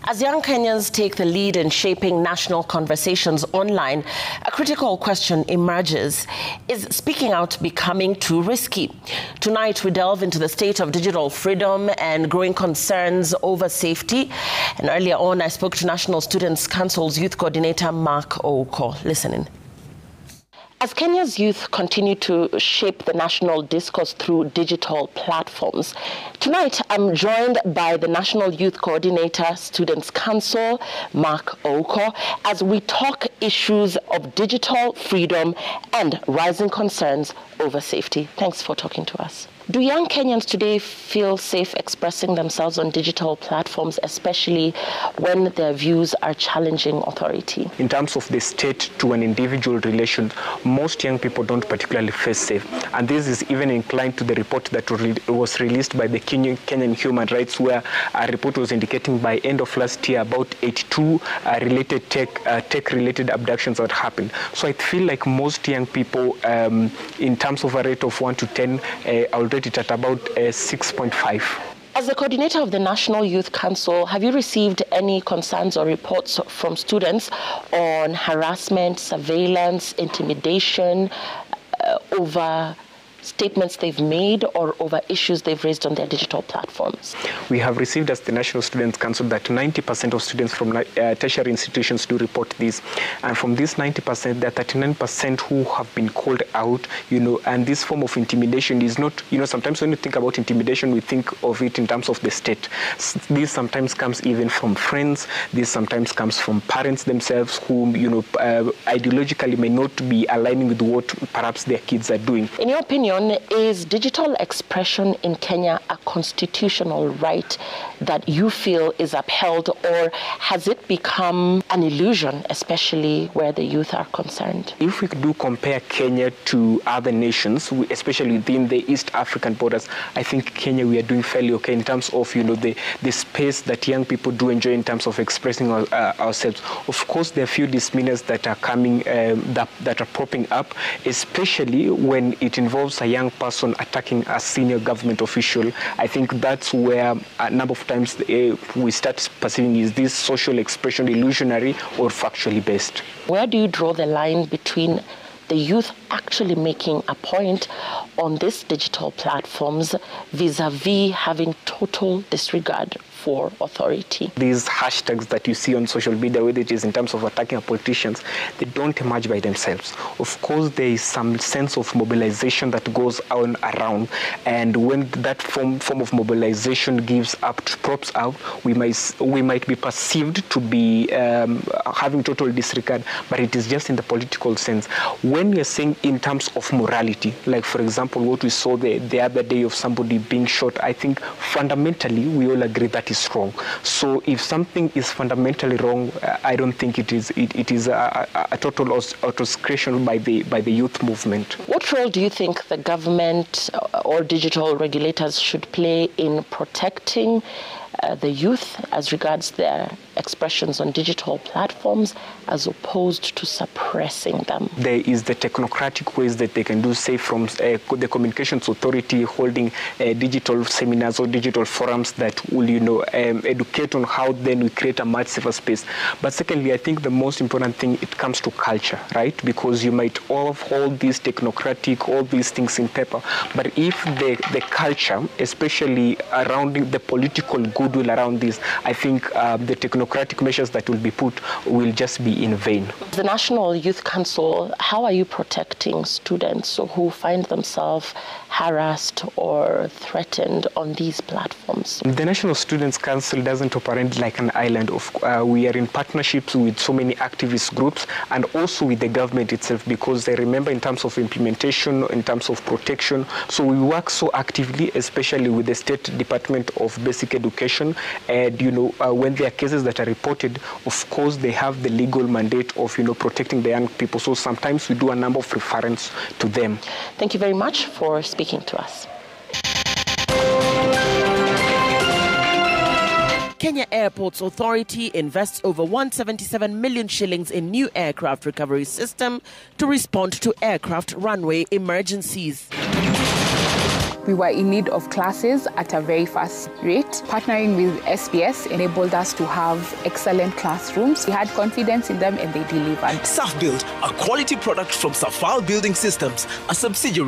As young Kenyans take the lead in shaping national conversations online, a critical question emerges. Is speaking out becoming too risky? Tonight, we delve into the state of digital freedom and growing concerns over safety. And earlier on, I spoke to National Students' Council's Youth Coordinator, Ouko. Listen in. As Kenya's youth continue to shape the national discourse through digital platforms, tonight I'm joined by the National Youth Coordinator, Students' Council, Ouko, as we talk issues of digital freedom and rising concerns over safety. Thanks for talking to us. Do young Kenyans today feel safe expressing themselves on digital platforms, especially when their views are challenging authority? In terms of the state to an individual relation, most young people don't particularly feel safe. And this is even inclined to the report that was released by the Kenyan Human Rights, where a report was indicating by end of last year about 82 related tech-related abductions that happened. So I feel like most young people, in terms of a rate of 1 to 10, already it at about 6.5. As the coordinator of the National Youth Council, have you received any concerns or reports from students on harassment, surveillance, intimidation over statements they've made or over issues they've raised on their digital platforms? We have received as the National Students' Council that 90% of students from tertiary institutions do report this. And from this 90%, there are 39% who have been called out, and this form of intimidation is not, sometimes when you think about intimidation, we think of it in terms of the state. This sometimes comes even from friends. This sometimes comes from parents themselves whom, ideologically may not be aligning with what perhaps their kids are doing. In your opinion, is digital expression in Kenya a constitutional right that you feel is upheld, or has it become an illusion, especially where the youth are concerned? If we do compare Kenya to other nations, especially within the East African borders, I think Kenya, we are doing fairly okay in terms of, the space that young people do enjoy in terms of expressing ourselves. Of course, there are a few misdemeanors that are coming, that are popping up, especially when it involves a young person attacking a senior government official. I think that's where a number of times we start perceiving, is this social expression illusionary or factually based? Where do you draw the line between the youth actually making a point on these digital platforms vis-a-vis having total disregard for authority? These hashtags that you see on social media, whether it is in terms of attacking politicians, they don't emerge by themselves. Of course, there is some sense of mobilization that goes on around, and when that form of mobilization gives up, props out, we might be perceived to be having total disregard, but it is just in the political sense. When we are saying in terms of morality, like for example what we saw the other day of somebody being shot, I think fundamentally we all agree that is wrong. So if something is fundamentally wrong, I don't think it is a total autocration by the youth movement. What role do you think the government or digital regulators should play in protecting the youth as regards their expressions on digital platforms, as opposed to suppressing them? There is the technocratic ways that they can do, say from the Communications Authority holding digital seminars or digital forums that will, educate on how then we create a much safer space. But secondly, I think the most important thing, it comes to culture, right? Because you might all hold these technocratic, all these things in paper, but if the culture, especially around the political goodwill around this, I think the technocratic measures that will be put will just be in vain. The National Youth Council, how are you protecting students who find themselves harassed or threatened on these platforms? The National Students' Council doesn't operate like an island. We are in partnerships with so many activist groups and also with the government itself, because they remember in terms of implementation, in terms of protection. So we work so actively, especially with the State Department of Basic Education. And, when there are cases that are reported, of course, they have the legal mandate of, protecting the young people. So sometimes we do a number of reference to them. Thank you very much for speaking to us. Kenya Airports Authority invests over 177 million shillings in new aircraft recovery system to respond to aircraft runway emergencies. We were in need of classes at a very fast rate. Partnering with SBS enabled us to have excellent classrooms. We had confidence in them and they delivered. SAF Build, a quality product from Safal Building Systems, a subsidiary